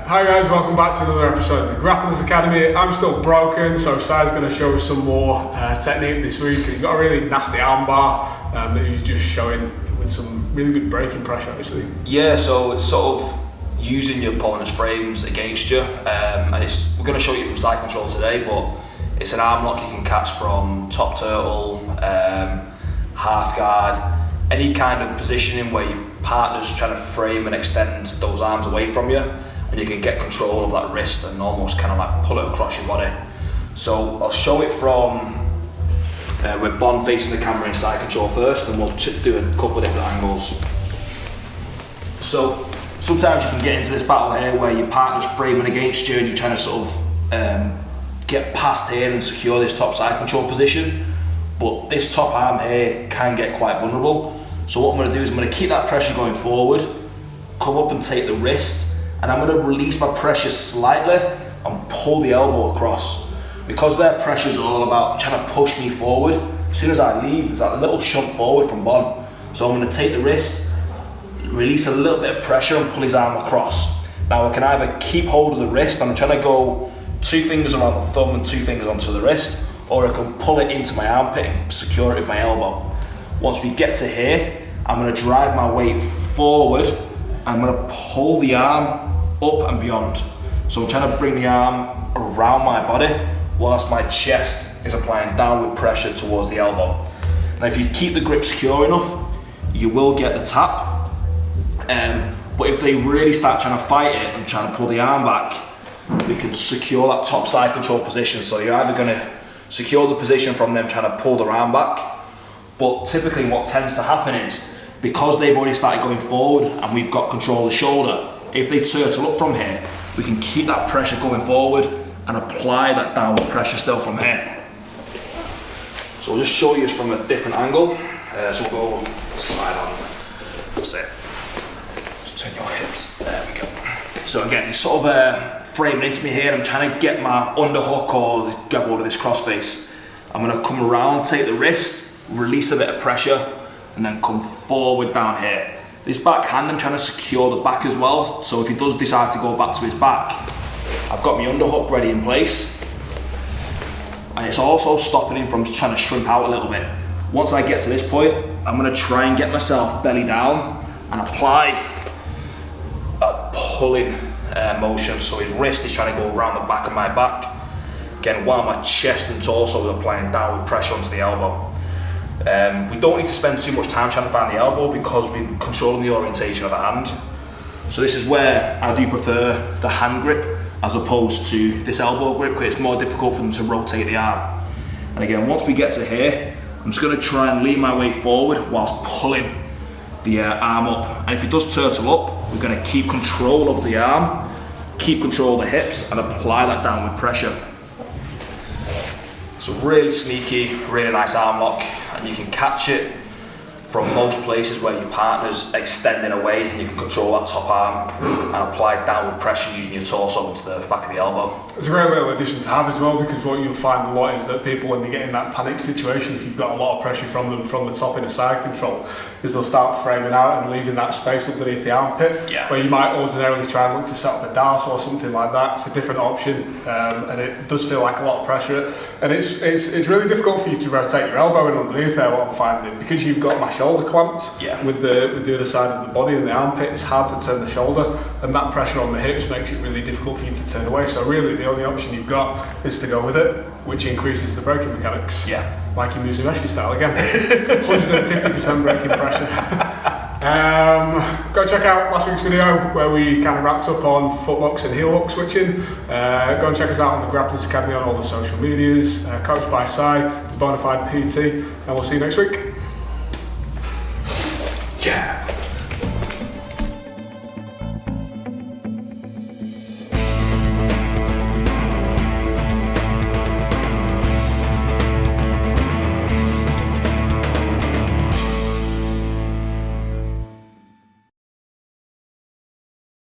Hi guys, welcome back to another episode of the Grapplers Academy. I'm still broken, so Sai's going to show us some more technique this week. He's got a really nasty armbar that he's just showing with some really good braking pressure actually. Yeah, so it's sort of using your opponent's frames against you, and we're going to show you from side control today, but it's an arm lock you can catch from top turtle, half guard, any kind of positioning where your partner's trying to frame and extend those arms away from you, and you can get control of that wrist and almost kind of like pull it across your body. So I'll show it from with Bond facing the camera in side control first, and we'll do a couple of different angles. So sometimes you can get into this battle here where your partner's framing against you and you're trying to sort of get past here and secure this top side control position, but this top arm here can get quite vulnerable. So what I'm going to do is I'm going to keep that pressure going forward, come up and take the wrist, and I'm going to release my pressure slightly and pull the elbow across. Because their pressure is all about trying to push me forward, as soon as I leave, there's that little shunt forward from Bon. So I'm going to take the wrist, release a little bit of pressure and pull his arm across. Now I can either keep hold of the wrist, I'm trying to go 2 fingers around the thumb and 2 fingers onto the wrist, or I can pull it into my armpit and secure it with my elbow. Once we get to here, I'm going to drive my weight forward. I'm going to pull the arm up and beyond. So I'm trying to bring the arm around my body whilst my chest is applying downward pressure towards the elbow. Now if you keep the grip secure enough, you will get the tap. But if they really start trying to fight it and trying to pull the arm back, we can secure that top side control position. So you're either going to secure the position from them trying to pull their arm back, but typically what tends to happen is, because they've already started going forward and we've got control of the shoulder, if they turtle up from here, we can keep that pressure going forward and apply that downward pressure still from here. So I'll just show you from a different angle. So we'll go side on. That's it. Just turn your hips. There we go. So again, it's sort of framing into me here. I'm trying to get my underhook or grab hold of this crossface. I'm going to come around, take the wrist, release a bit of pressure, and then come forward down here. This back hand, I'm trying to secure the back as well. So if he does decide to go back to his back, I've got my underhook ready in place. And it's also stopping him from trying to shrimp out a little bit. Once I get to this point, I'm going to try and get myself belly down and apply a pulling motion. So his wrist is trying to go around the back of my back. Again, while my chest and torso is applying downward pressure onto the elbow. We don't need to spend too much time trying to find the elbow because we're controlling the orientation of the hand. So this is where I do prefer the hand grip as opposed to this elbow grip, because it's more difficult for them to rotate the arm. And again, once we get to here, I'm just going to try and lean my weight forward whilst pulling the arm up. And if it does turtle up, we're going to keep control of the arm, keep control of the hips, and apply that downward pressure. So really sneaky, really nice arm lock, and you can catch it from most places where your partner's extending away, and you can control that top arm and apply downward pressure using your torso into the back of the elbow. It's a great little addition to have as well, because what you'll find a lot is that people, when they get in that panic situation, if you've got a lot of pressure from them from the top in a side control, is they'll start framing out and leaving that space underneath the armpit, where you might ordinarily try and look to set up a dart or something like that. It's a different option, and it does feel like a lot of pressure, and it's really difficult for you to rotate your elbow in underneath there, what I'm finding, because you've got my shoulder clamped with the other side of the body and the armpit. It's hard to turn the shoulder, and that pressure on the hips makes it really difficult for you to turn away. So really the only option you've got is to go with it, which increases the braking mechanics. Like your Musameshi style again. 150% braking pressure. Go check out last week's video where we kind of wrapped up on foot locks and heel hook switching. Go and check us out on the Grapplers Academy on all the social medias. Coached by Sai, Bonafide PT, and we'll see you next week.